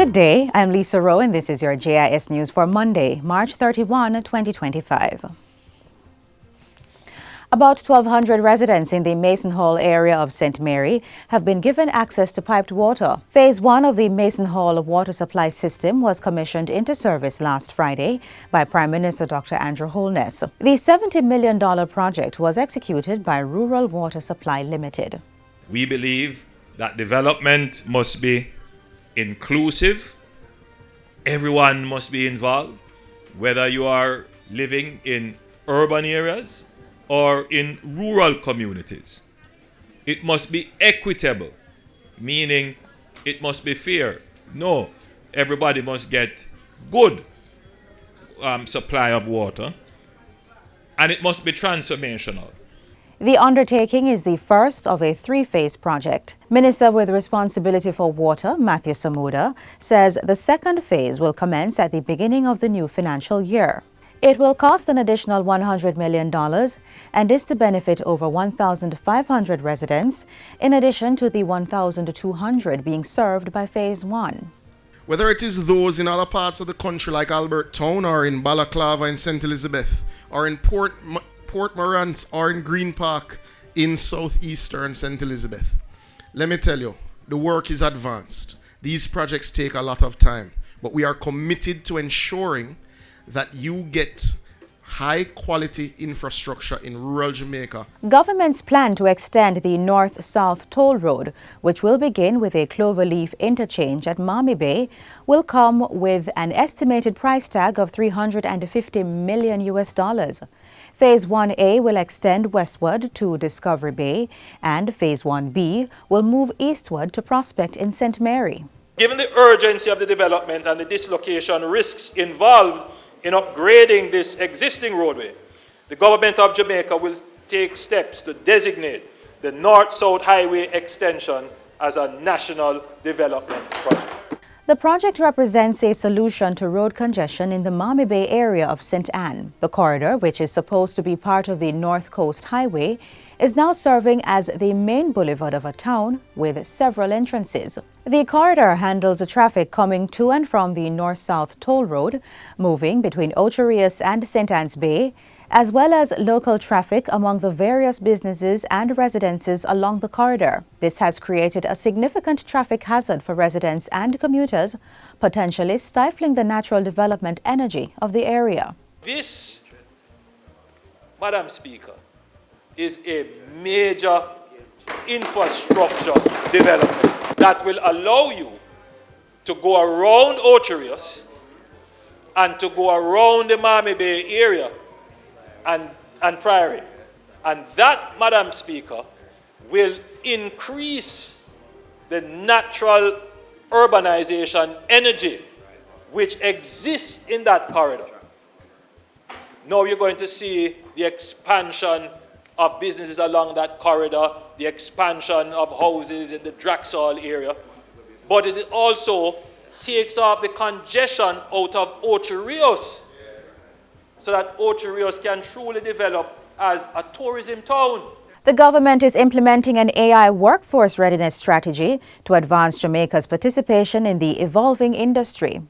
Good day, I'm Lisa Rowe and this is your JIS News for Monday, March 31, 2025. About 1,200 residents in the Mason Hall area of St. Mary have been given access to piped water. Phase 1 of the Mason Hall water supply system was commissioned into service last Friday by Prime Minister Dr. Andrew Holness. The $70 million project was executed by Rural Water Supply Limited. We believe that development must be inclusive. Everyone must be involved, whether you are living in urban areas or in rural communities. It must be equitable, meaning it must be fair. No, everybody must get good supply of water, and it must be transformational. The undertaking is the first of a three-phase project. Minister with responsibility for water, Matthew Samuda, says the second phase will commence at the beginning of the new financial year. It will cost an additional $100 million and is to benefit over 1,500 residents, in addition to the 1,200 being served by Phase 1. Whether it is those in other parts of the country like Albert Town or in Balaclava in St. Elizabeth or in Port Morant or in Green Park in southeastern St. Elizabeth, let me tell you, the work is advanced. These projects take a lot of time, but we are committed to ensuring that you get high-quality infrastructure in rural Jamaica. Government's plan to extend the north-south toll road, which will begin with a cloverleaf interchange at Mami Bay, will come with an estimated price tag of $350 million. Phase 1A will extend westward to Discovery Bay, and Phase 1B will move eastward to Prospect in St. Mary. Given the urgency of the development and the dislocation risks involved in upgrading this existing roadway, the government of Jamaica will take steps to designate the North-South Highway extension as a national development project. The project represents a solution to road congestion in the Mami Bay area of St. Anne. The corridor, which is supposed to be part of the North Coast Highway, is now serving as the main boulevard of a town with several entrances. The corridor handles the traffic coming to and from the north-south toll road, moving between Ocho Rios and St. Anne's Bay, as well as local traffic among the various businesses and residences along the corridor. This has created a significant traffic hazard for residents and commuters, potentially stifling the natural development energy of the area. This, Madam Speaker, is a major infrastructure development that will allow you to go around Ocho Rios and to go around the Mami Bay area and Priory. And that, Madam Speaker, will increase the natural urbanization energy which exists in that corridor. Now you're going to see the expansion of businesses along that corridor, the expansion of houses in the Draxall area, but it also takes off the congestion out of Ocho Rios, so that Ocho Rios can truly develop as a tourism town. The government is implementing an AI workforce readiness strategy to advance Jamaica's participation in the evolving industry.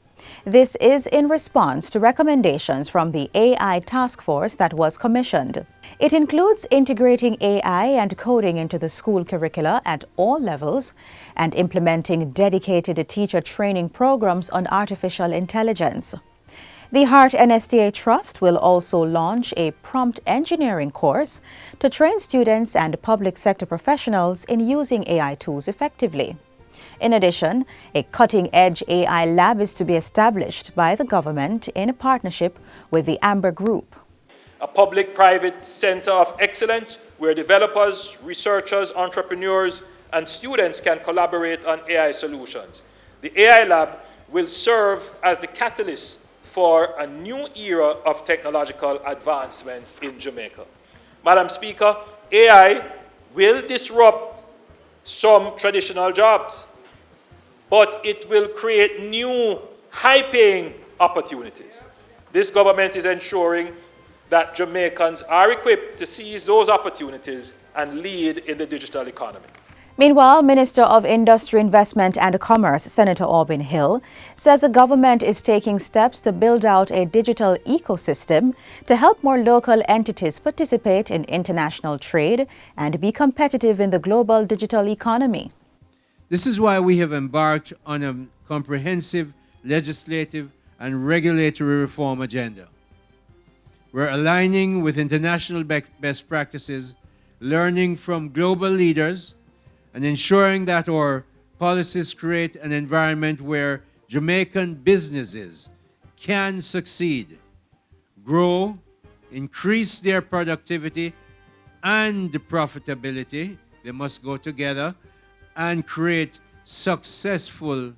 This is in response to recommendations from the AI task force that was commissioned. It includes integrating AI and coding into the school curricula at all levels and implementing dedicated teacher training programs on artificial intelligence. The Heart NSTA Trust will also launch a prompt engineering course to train students and public sector professionals in using AI tools effectively. In addition, a cutting-edge AI lab is to be established by the government in partnership with the Amber Group. A public-private center of excellence where developers, researchers, entrepreneurs, and students can collaborate on AI solutions. The AI lab will serve as the catalyst for a new era of technological advancement in Jamaica. Madam Speaker, AI will disrupt some traditional jobs, but it will create new high-paying opportunities. This government is ensuring that Jamaicans are equipped to seize those opportunities and lead in the digital economy. Meanwhile, Minister of Industry, Investment and Commerce, Senator Aubin Hill, says the government is taking steps to build out a digital ecosystem to help more local entities participate in international trade and be competitive in the global digital economy. This is why we have embarked on a comprehensive legislative and regulatory reform agenda. We're aligning with international best practices, learning from global leaders, and ensuring that our policies create an environment where Jamaican businesses can succeed, grow, increase their productivity and profitability, they must go together, and create successful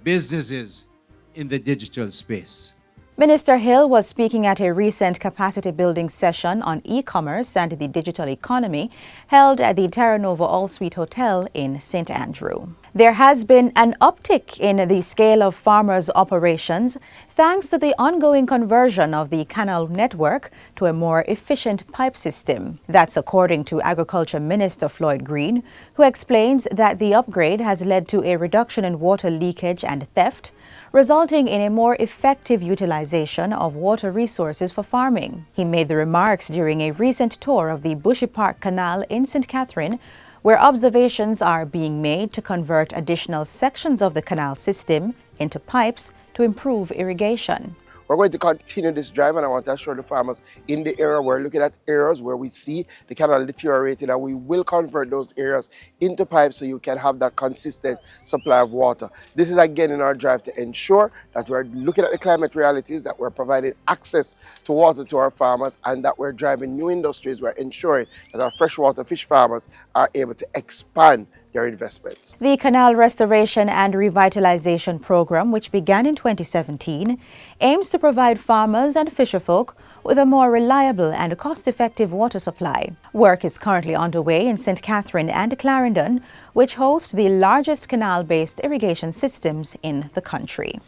businesses in the digital space. Minister Hill was speaking at a recent capacity building session on e-commerce and the digital economy held at the Terra Nova All Suite Hotel in St. Andrew. There has been an uptick in the scale of farmers' operations thanks to the ongoing conversion of the canal network to a more efficient pipe system. That's according to Agriculture Minister Floyd Green, who explains that the upgrade has led to a reduction in water leakage and theft, resulting in a more effective utilization of water resources for farming. He made the remarks during a recent tour of the Bushy Park Canal in St. Catherine, where observations are being made to convert additional sections of the canal system into pipes to improve irrigation. We're going to continue this drive, and I want to assure the farmers in the area, we're looking at areas where we see the canal deteriorating, and we will convert those areas into pipes so you can have that consistent supply of water. This is again in our drive to ensure that we're looking at the climate realities, that we're providing access to water to our farmers, and that we're driving new industries. We're ensuring that our freshwater fish farmers are able to expand their investments. The Canal Restoration and Revitalization Program, which began in 2017, aims to provide farmers and fisherfolk with a more reliable and cost-effective water supply. Work is currently underway in St. Catherine and Clarendon, which host the largest canal-based irrigation systems in the country.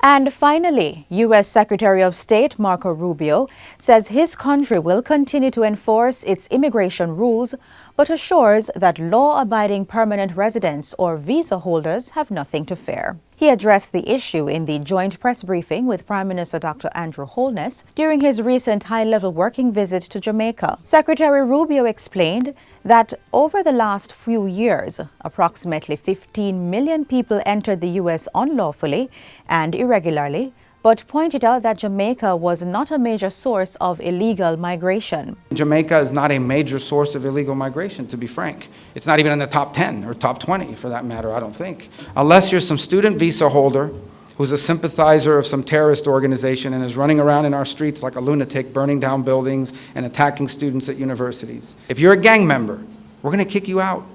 And finally, U.S. Secretary of State Marco Rubio says his country will continue to enforce its immigration rules, but assures that law-abiding permanent residents or visa holders have nothing to fear. He addressed the issue in the joint press briefing with Prime Minister Dr. Andrew Holness during his recent high-level working visit to Jamaica. Secretary Rubio explained that over the last few years, approximately 15 million people entered the U.S. unlawfully and irregularly, but pointed out that Jamaica was not a major source of illegal migration. Jamaica is not a major source of illegal migration, to be frank. It's not even in the top 10 or top 20 for that matter, I don't think. Unless you're some student visa holder who's a sympathizer of some terrorist organization and is running around in our streets like a lunatic, burning down buildings and attacking students at universities. If you're a gang member, we're going to kick you out,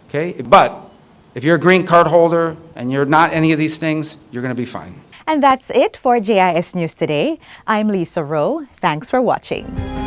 okay? But if you're a green card holder and you're not any of these things, you're going to be fine. And that's it for JIS News Today. I'm Lisa Rowe. Thanks for watching.